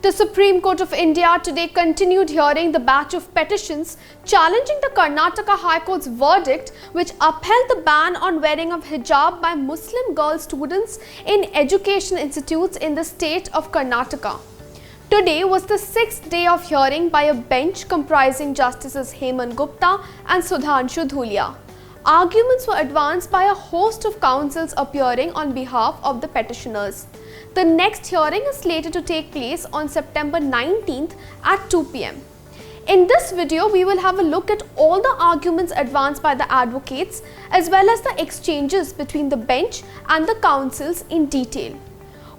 The Supreme Court of India today continued hearing the batch of petitions challenging the Karnataka High Court's verdict which upheld the ban on wearing of hijab by Muslim girl students in education institutes in the state of Karnataka. Today was the sixth day of hearing by a bench comprising Justices Hemant Gupta and Sudhanshu Dhulia. Arguments were advanced by a host of counsels appearing on behalf of the petitioners. The next hearing is slated to take place on September 19th at 2 p.m. In this video, we will have a look at all the arguments advanced by the advocates as well as the exchanges between the bench and the counsels in detail.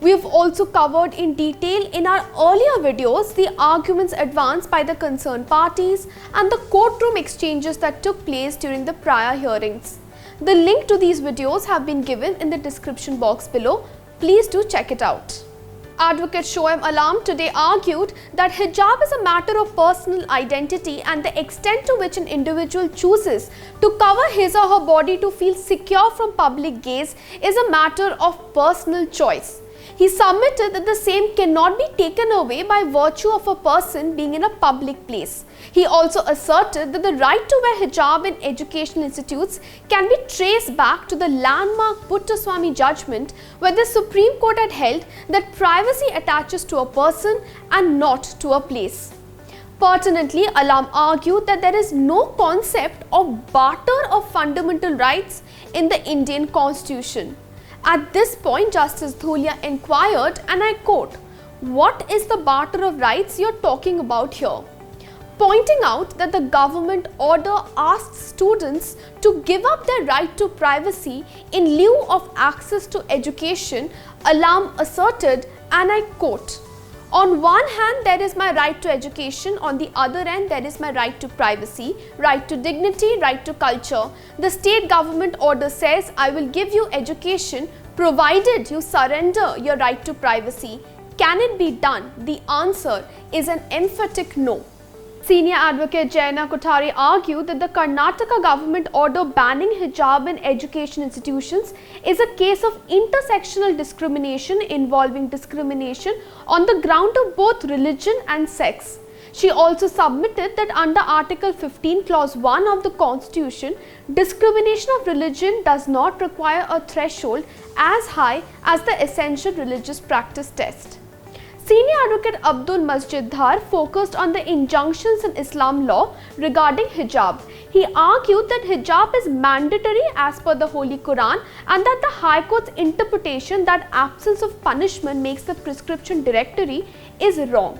We have also covered in detail in our earlier videos the arguments advanced by the concerned parties and the courtroom exchanges that took place during the prior hearings. The link to these videos have been given in the description box below. Please do check it out. Advocate Shoaib Alam today argued that hijab is a matter of personal identity and the extent to which an individual chooses to cover his or her body to feel secure from public gaze is a matter of personal choice. He submitted that the same cannot be taken away by virtue of a person being in a public place. He also asserted that the right to wear hijab in educational institutes can be traced back to the landmark Puttaswamy judgment where the Supreme Court had held that privacy attaches to a person and not to a place. Pertinently, Alam argued that there is no concept of barter of fundamental rights in the Indian Constitution. At this point, Justice Dhulia inquired, and I quote, "What is the barter of rights you're talking about here?" Pointing out that the government order asks students to give up their right to privacy in lieu of access to education, Alam asserted, and I quote, "On one hand, there is my right to education. On the other hand, there is my right to privacy, right to dignity, right to culture. The state government order says I will give you education provided you surrender your right to privacy. Can it be done? The answer is an emphatic no." Senior advocate Jaina Kothari argued that the Karnataka government order banning hijab in education institutions is a case of intersectional discrimination involving discrimination on the ground of both religion and sex. She also submitted that under Article 15 Clause 1 of the Constitution, discrimination of religion does not require a threshold as high as the essential religious practice test. Senior advocate Abdul Masjid Dhar focused on the injunctions in Islam law regarding hijab. He argued that hijab is mandatory as per the Holy Quran and that the High Court's interpretation that absence of punishment makes the prescription directory is wrong.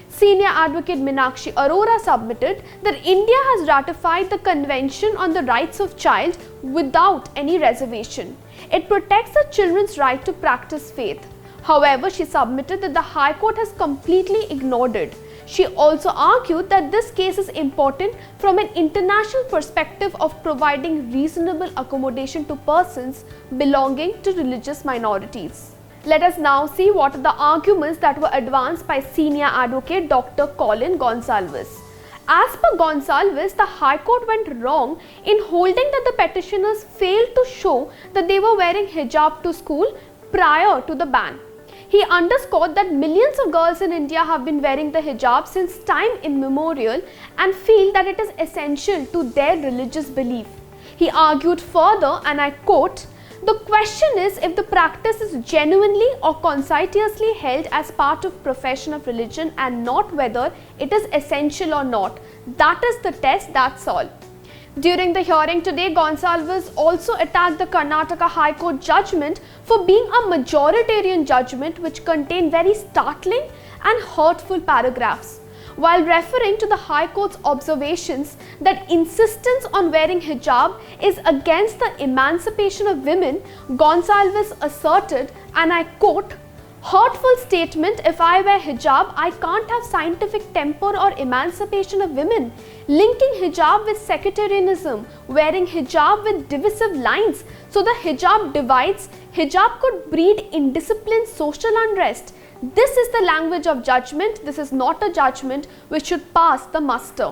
Senior advocate Meenakshi Arora submitted that India has ratified the Convention on the Rights of Child without any reservation. It protects the children's right to practice faith. However, she submitted that the High Court has completely ignored it. She also argued that this case is important from an international perspective of providing reasonable accommodation to persons belonging to religious minorities. Let us now see what are the arguments that were advanced by senior advocate Dr. Colin Gonsalves. As per Gonsalves, the High Court went wrong in holding that the petitioners failed to show that they were wearing hijab to school prior to the ban. He underscored that millions of girls in India have been wearing the hijab since time immemorial and feel that it is essential to their religious belief. He argued further, and I quote, "The question is if the practice is genuinely or conscientiously held as part of profession of religion and not whether it is essential or not. That is the test, that's all." During the hearing today, Gonsalves also attacked the Karnataka High Court judgment for being a majoritarian judgment which contained very startling and hurtful paragraphs. While referring to the High Court's observations that insistence on wearing hijab is against the emancipation of women, Gonsalves asserted, and I quote, "Hurtful statement, if I wear hijab, I can't have scientific temper or emancipation of women. Linking hijab with sectarianism, wearing hijab with divisive lines, so the hijab divides, hijab could breed indiscipline, social unrest. This is the language of judgment. This is not a judgment which should pass the muster."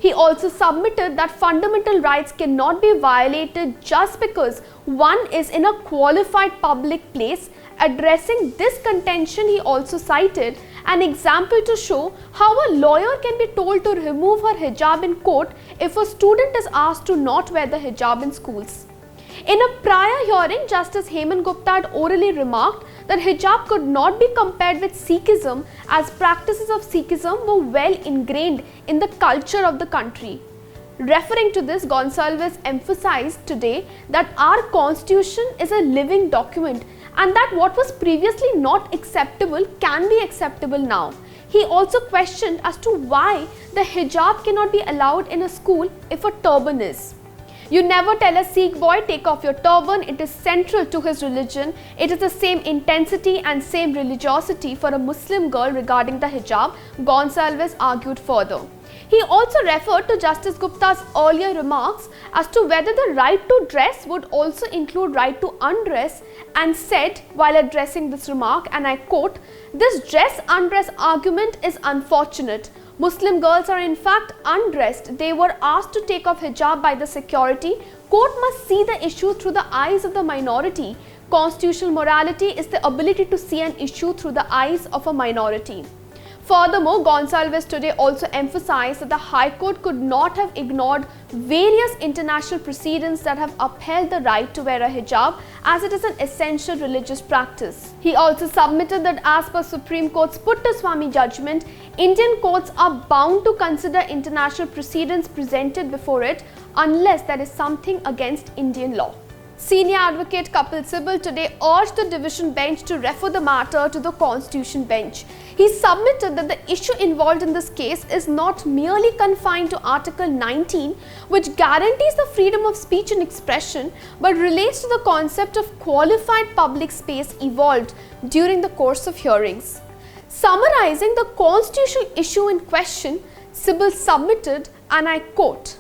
He also submitted that fundamental rights cannot be violated just because one is in a qualified public place Addressing this contention, he also cited an example to show how a lawyer can be told to remove her hijab in court if a student is asked to not wear the hijab in schools. In a prior hearing, Justice Hemant Gupta had orally remarked that hijab could not be compared with Sikhism, as practices of Sikhism were well ingrained in the culture of the country. Referring to this, Gonsalves emphasized today that our constitution is a living document and that what was previously not acceptable can be acceptable now. He also questioned as to why the hijab cannot be allowed in a school if a turban is. You never tell a Sikh boy, take off your turban. It is central to his religion. It is the same intensity and same religiosity for a Muslim girl regarding the hijab, Gonsalves argued further. He also referred to Justice Gupta's earlier remarks as to whether the right to dress would also include right to undress, and said while addressing this remark, and I quote, "This dress-undress argument is unfortunate. Muslim girls are in fact undressed. They were asked to take off hijab by the security. Court must see the issue through the eyes of the minority. Constitutional morality is the ability to see an issue through the eyes of a minority." Furthermore, Gonsalves today also emphasized that the High Court could not have ignored various international precedents that have upheld the right to wear a hijab, as it is an essential religious practice. He also submitted that as per Supreme Court's Puttaswamy judgment, Indian courts are bound to consider international precedents presented before it unless there is something against Indian law. Senior advocate Kapil Sibal today urged the division bench to refer the matter to the Constitution bench. He submitted that the issue involved in this case is not merely confined to Article 19, which guarantees the freedom of speech and expression, but relates to the concept of qualified public space evolved during the course of hearings. Summarizing the constitutional issue in question, Sibal submitted, and I quote,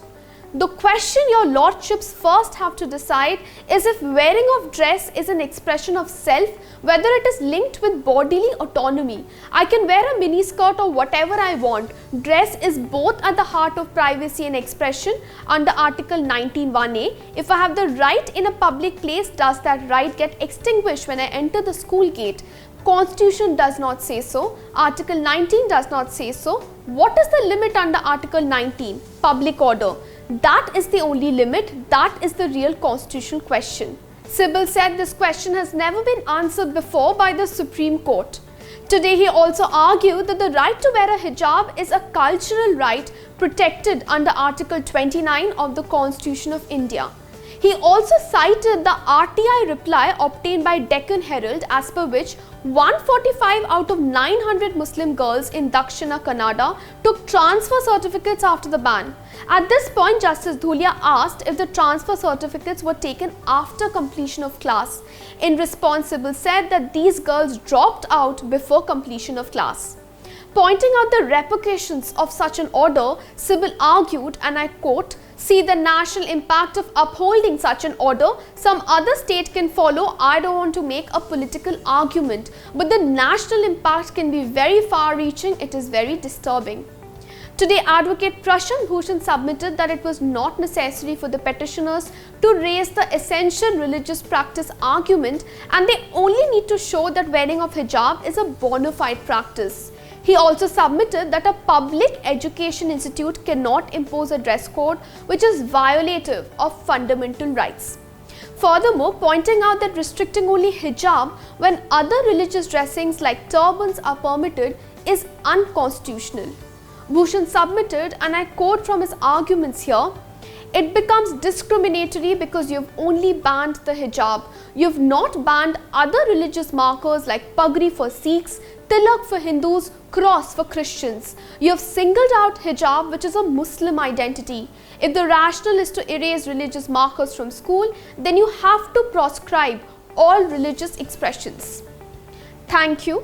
"The question your lordships first have to decide is if wearing of dress is an expression of self, whether it is linked with bodily autonomy. I can wear a miniskirt or whatever I want. Dress is both at the heart of privacy and expression under Article 19(1)(a). If I have the right in a public place, does that right get extinguished when I enter the school gate? Constitution does not say so. Article 19 does not say so. What is the limit under Article 19? Public order. That is the only limit. That is the real constitutional question." Sibal said this question has never been answered before by the Supreme Court. Today, he also argued that the right to wear a hijab is a cultural right protected under Article 29 of the Constitution of India. He also cited the RTI reply obtained by Deccan Herald, as per which 145 out of 900 Muslim girls in Dakshina Kannada took transfer certificates after the ban. At this point, Justice Dhulia asked if the transfer certificates were taken after completion of class. In response, Sibal said that these girls dropped out before completion of class. Pointing out the repercussions of such an order, Sibal argued, and I quote, "See the national impact of upholding such an order. Some other state can follow. I don't want to make a political argument, but the national impact can be very far-reaching. It is very disturbing." Today, Advocate Prashant Bhushan submitted that it was not necessary for the petitioners to raise the essential religious practice argument, and they only need to show that wearing of hijab is a bona fide practice. He also submitted that a public education institute cannot impose a dress code which is violative of fundamental rights. Furthermore, pointing out that restricting only hijab when other religious dressings like turbans are permitted is unconstitutional. Bhushan submitted, and I quote from his arguments here, "It becomes discriminatory because you have only banned the hijab. You have not banned other religious markers like pagri for Sikhs, tilak for Hindus, cross for Christians. You have singled out hijab, which is a Muslim identity. If the rationale is to erase religious markers from school, then you have to proscribe all religious expressions." Thank you.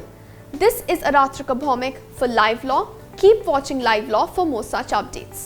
This is Aratrika Bhaumik for LiveLaw. Keep watching LiveLaw for more such updates.